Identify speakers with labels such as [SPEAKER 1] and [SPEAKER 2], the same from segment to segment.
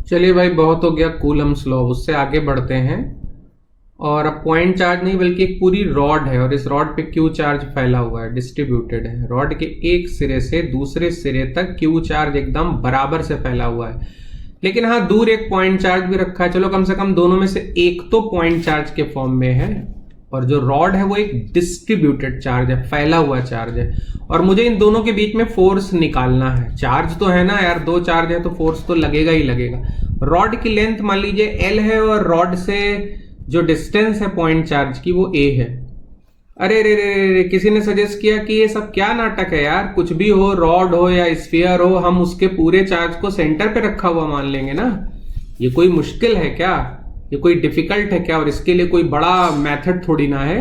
[SPEAKER 1] चलिए भाई, बहुत हो गया कूलम्स लॉ। उससे आगे बढ़ते हैं। और अब पॉइंट चार्ज नहीं बल्कि एक पूरी रॉड है और इस रॉड पे क्यू चार्ज फैला हुआ है, डिस्ट्रीब्यूटेड है। रॉड के एक सिरे से दूसरे सिरे तक क्यू चार्ज एकदम बराबर से फैला हुआ है। लेकिन हाँ, दूर एक पॉइंट चार्ज भी रखा है। चलो, कम से कम दोनों में से एक तो पॉइंट चार्ज के फॉर्म में है और जो रॉड है वो एक डिस्ट्रीब्यूटेड चार्ज है, फैला हुआ चार्ज है। और मुझे इन दोनों के बीच में फोर्स निकालना है। चार्ज तो है ना यार, दो चार्ज है तो फोर्स तो लगेगा ही लगेगा। रॉड की लेंथ मान लीजिए L है और रॉड से जो डिस्टेंस है पॉइंट चार्ज की वो A है। अरे रे रे रे, किसी ने सजेस्ट किया कि ये सब क्या नाटक है यार, कुछ भी हो, रॉड हो या स्फीयर हो, हम उसके पूरे चार्ज को सेंटर पे रखा हुआ मान लेंगे ना। ये कोई मुश्किल है क्या? ये कोई डिफिकल्ट है क्या? और इसके लिए कोई बड़ा मेथड थोड़ी ना है।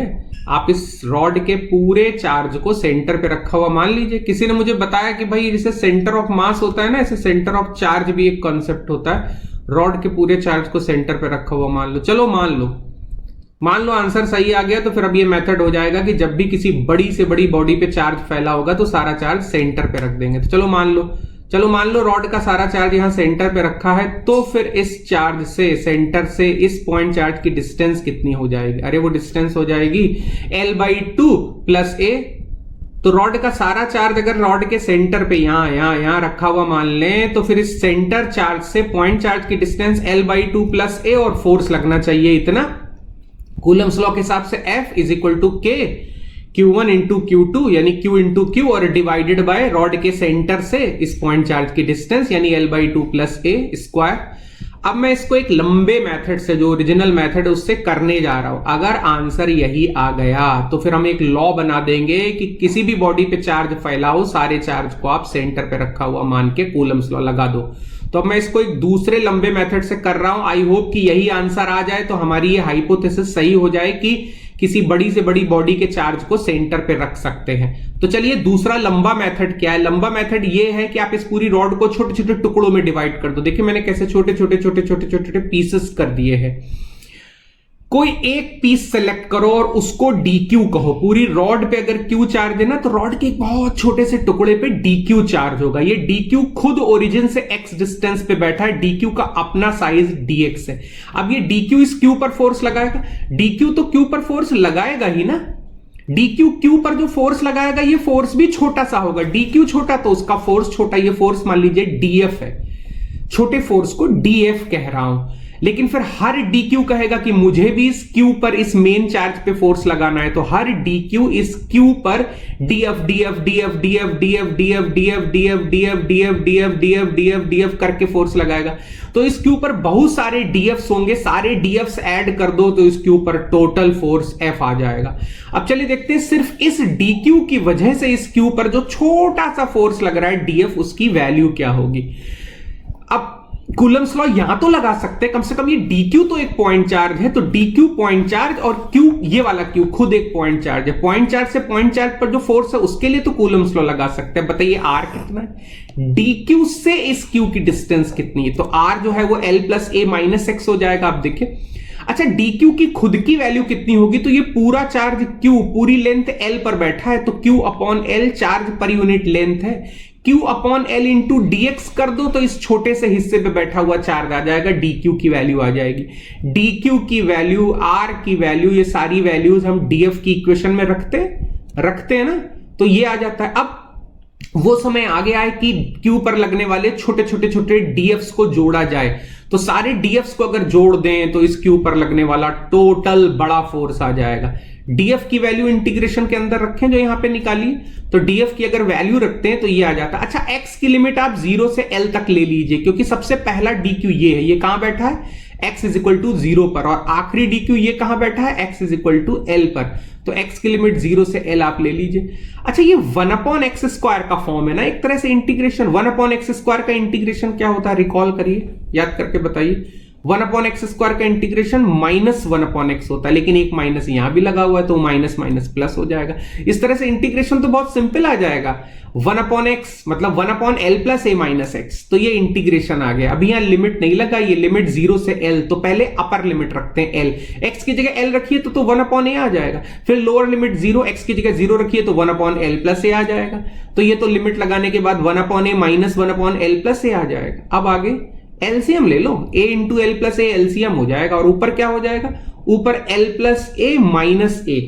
[SPEAKER 1] आप इस रॉड के पूरे चार्ज को सेंटर पे रखा हुआ मान लीजिए। किसी ने मुझे बताया कि भाई जैसे सेंटर ऑफ मास होता है ना, ऐसे सेंटर ऑफ चार्ज भी एक कॉन्सेप्ट होता है। रॉड के पूरे चार्ज को सेंटर पे रखा हुआ मान लो। चलो मान लो आंसर सही आ गया तो फिर अब ये मेथड हो जाएगा कि जब भी किसी बड़ी से बड़ी बॉडी पे चार्ज फैला होगा तो सारा चार्ज सेंटर पे रख देंगे। तो चलो मान लो रॉड का सारा चार्ज यहां सेंटर पे रखा है, तो फिर इस चार्ज से, सेंटर से इस पॉइंट चार्ज की डिस्टेंस कितनी हो जाएगी? अरे वो डिस्टेंस हो जाएगी L/2 प्लस A। तो रॉड का सारा चार्ज अगर रॉड के सेंटर पे यहां रखा हुआ मान लें, तो फिर इस सेंटर चार्ज से पॉइंट चार्ज की डिस्टेंस L/2 प्लस A और फोर्स लगना चाहिए इतना। कूलम्स लॉ के हिसाब से F is equal to K Q1 into Q2 यानी Q इंटू Q और डिवाइडेड बाय रॉड के सेंटर से इस पॉइंट चार्ज की डिस्टेंस यानी L/2 प्लस A स्क्वायर। अब मैं इसको एक लंबे मेथड से, जो ओरिजिनल मेथड है उससे करने जा रहा हूं। अगर आंसर यही आ गया तो फिर हम एक लॉ बना देंगे कि किसी भी बॉडी पे चार्ज फैला हो, सारे चार्ज को आप सेंटर पे रखा हुआ मान के कूलम्स लॉ लगा दो। तो अब मैं इसको एक दूसरे लंबे मेथड से कर रहा हूं। आई होप कि यही आंसर आ जाए तो हमारी ये हाइपोथेसिस सही हो जाए कि किसी बड़ी से बड़ी बॉडी के चार्ज को सेंटर पे रख सकते हैं। तो चलिए, दूसरा लंबा मेथड क्या है? लंबा मेथड ये है कि आप इस पूरी रॉड को छोटे छोटे टुकड़ों में डिवाइड कर दो। देखिए मैंने कैसे छोटे छोटे पीसेस कर दिए हैं। कोई एक पीस सेलेक्ट करो और उसको DQ कहो। पूरी रॉड पे अगर Q चार्ज है ना, तो रॉड के एक बहुत छोटे से टुकड़े पे DQ चार्ज होगा। ये DQ खुद ओरिजिन से X डिस्टेंस पे बैठा है। DQ का अपना साइज DX है। अब ये DQ इस Q पर फोर्स लगाएगा। DQ तो Q पर फोर्स लगाएगा ही ना। DQ Q पर जो फोर्स लगाएगा ये फोर्स भी छोटा सा होगा। DQ छोटा तो उसका फोर्स छोटा। ये फोर्स मान लीजिए DF है। छोटे फोर्स को DF कह रहा हूं। लेकिन फिर हर DQ कहेगा कि मुझे भी इस Q पर, इस मेन चार्ज पे फोर्स लगाना है। तो हर DQ इस Q पर DF करके फोर्स लगाएगा। तो इस Q पर बहुत सारे DFs होंगे। सारे DFs ऐड कर दो तो इस Q पर टोटल फोर्स F आ जाएगा। अब चलिए देखते हैं, सिर्फ इस DQ की वजह से इस Q पर जो छोटा सा फोर्स लग रहा है DF, उसकी वैल्यू क्या होगी। अब कूलम्स लॉ यहां तो लगा सकते हैं, कम से कम ये DQ तो एक पॉइंट चार्ज है। तो DQ पॉइंट चार्ज और Q, ये वाला Q खुद एक पॉइंट चार्ज है। पॉइंट चार्ज से पॉइंट चार्ज पर जो फोर्स है उसके लिए तो कूलम्स लॉ लगा सकते हैं। बताइए R कितना है, DQ से इस Q की डिस्टेंस कितनी है। तो R जो है वो L plus A minus X हो जाएगा। आप देखिए, अच्छा DQ की खुद की वैल्यू कितनी होगी। तो ये पूरा चार्ज Q, पूरी लेंथ L पर बैठा है, तो Q upon L charge per unit length है। Q upon L into DX कर दो तो इस छोटे से हिस्से पे बैठा हुआ चार्ज आ जाएगा। DQ की वैल्यू आ जाएगी। DQ की वैल्यू, R की वैल्यू, ये सारी वैल्यूज हम DF की इक्वेशन में रखते हैं ना, तो ये आ जाता है। अब वो समय आ गया है कि Q पर लगने वाले छोटे छोटे DFs को जोड़ा जाए। तो सारे DFs को अगर जोड़ दें तो इस Q पर लगने वाला टोटल बड़ा फोर्स आ जाएगा। DF की वैल्यू इंटीग्रेशन के अंदर रखें जो यहां पे निकाली। तो DF की अगर वैल्यू रखते हैं तो ये आ जाता है। अच्छा, X की लिमिट आप 0 से L तक ले लीजिए, क्योंकि सबसे पहला DQ ये है। ये कहां बैठा है? X इज इक्वल टू 0 पर। और आखिरी DQ ये कहां बैठा है? X is equal to L पर। तो X की लिमिट 0 से L आप ले लीजिए। अच्छा, ये 1/x स्क्वायर का फॉर्म है ना, एक तरह से इंटीग्रेशन। 1/x स्क्वायर का इंटीग्रेशन क्या होता है, रिकॉल करिए, याद करके बताइए। 1/x स्क्वायर का इंटीग्रेशन -1/x होता है, लेकिन एक माइनस यहां भी लगा हुआ है तो माइनस माइनस प्लस हो जाएगा। इस तरह से इंटीग्रेशन तो बहुत सिंपल आ जाएगा। 1/x मतलब 1/L plus A minus x। तो ये इंटीग्रेशन आ गया। अभी यहां लिमिट नहीं लगा, ये लिमिट 0 से L। तो पहले अपर लिमिट रखते हैं L, x की जगह L रखिए तो 1/A आ जाएगा। फिर लोअर लिमिट 0, x की जगह 0 रखिए तो 1/L प्लस A आ जाएगा। तो ये तो लिमिट लगाने के बाद 1/A minus 1/L plus A आ जाएगा। अब आगे एलसीएम ले लो, a into L plus A LCM हो जाएगा, और ऊपर क्या हो जाएगा, ऊपर l प्लस ए माइनस ए,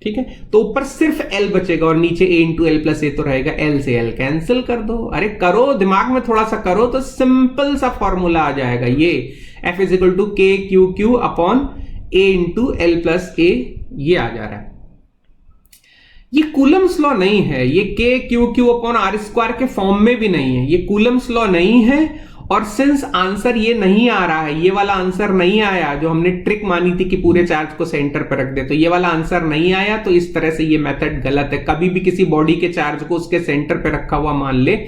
[SPEAKER 1] ठीक है। तो ऊपर सिर्फ l बचेगा और नीचे a इंटू एल प्लस ए तो रहेगा, l से l कैंसिल कर दो। अरे करो, दिमाग में थोड़ा सा करो तो सिंपल सा फॉर्मूला आ जाएगा, ये f is equal to K Q Q upon a into L plus A, ये आ जा रहा है। ये कूलम्स लॉ नहीं है, ये K Q Q upon R square के फॉर्म में भी नहीं है, ये कूलम्स लॉ नहीं है। और सिंस आंसर ये नहीं आ रहा है, ये वाला आंसर नहीं आया जो हमने ट्रिक मानी थी कि पूरे चार्ज को सेंटर पर रख दे, तो ये वाला आंसर नहीं आया, तो इस तरह से ये मेथड गलत है। कभी भी किसी बॉडी के चार्ज को उसके सेंटर पे रखा हुआ मान ले,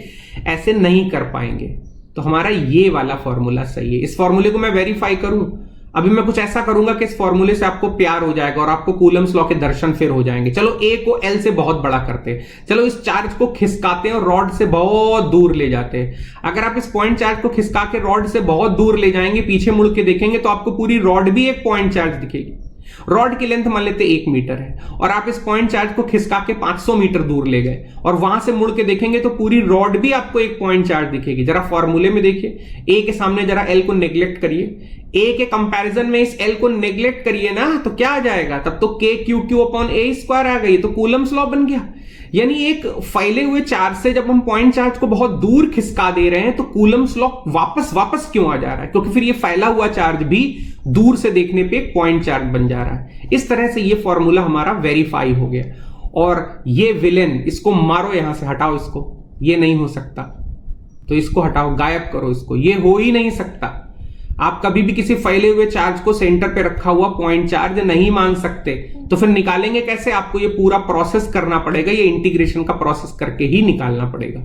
[SPEAKER 1] ऐसे नहीं कर पाएंगे। तो हमारा ये वाला फॉर्मूला सही है। इस फॉर्मूले को मैं वेरीफाई करूं, अभी मैं कुछ ऐसा करूंगा कि इस फॉर्मूले से आपको प्यार हो जाएगा और आपको कूलम्स लॉ के दर्शन फिर हो जाएंगे। चलो ए को एल से बहुत बड़ा करते हैं, चलो इस चार्ज को खिसकाते हैं और रॉड से बहुत दूर ले जाते हैं। अगर आप इस पॉइंट चार्ज को खिसका के रॉड से बहुत दूर ले जाएंगे, पीछे मुड़ के देखेंगे तो आपको पूरी रॉड भी एक पॉइंट चार्ज दिखेगी। रॉड की लेंथ मान लेते 1 मीटर है और आप इस पॉइंट चार्ज को खिसका के 500 मीटर दूर ले गए और वहां से मुड़ के देखेंगे तो पूरी रॉड भी आपको एक पॉइंट चार्ज दिखेगी। जरा फॉर्मूले में देखिए, ए के सामने जरा एल को नेग्लेक्ट करिए, ए के कंपैरिजन में इस एल को नेग्लेक्ट करिए ना, तो क्या आ जाएगा, तब तो के क्यू क्यू अपॉन ए स्क्वायर आ गई, तो कूलम्स लॉ बन गया। यानी एक फैले हुए चार्ज से जब हम पॉइंट चार्ज को बहुत दूर खिसका दे रहे हैं तो कूलम्स लॉ वापस क्यों आ जा रहा है, क्योंकि फिर ये फैला हुआ चार्ज भी दूर से देखने पे एक पॉइंट चार्ज बन जा रहा है। इस तरह से ये फॉर्मूला हमारा वेरीफाई हो गया। और ये विलेन, इसको मारो, यहां से हटाओ इसको, ये नहीं हो सकता, तो इसको हटाओ, गायब करो इसको, ये हो ही नहीं सकता। आप कभी भी किसी फैले हुए चार्ज को सेंटर पे रखा हुआ पॉइंट चार्ज नहीं मान सकते, तो फिर निकालेंगे कैसे, आपको ये पूरा प्रोसेस करना पड़ेगा, ये इंटीग्रेशन का प्रोसेस करके ही निकालना पड़ेगा।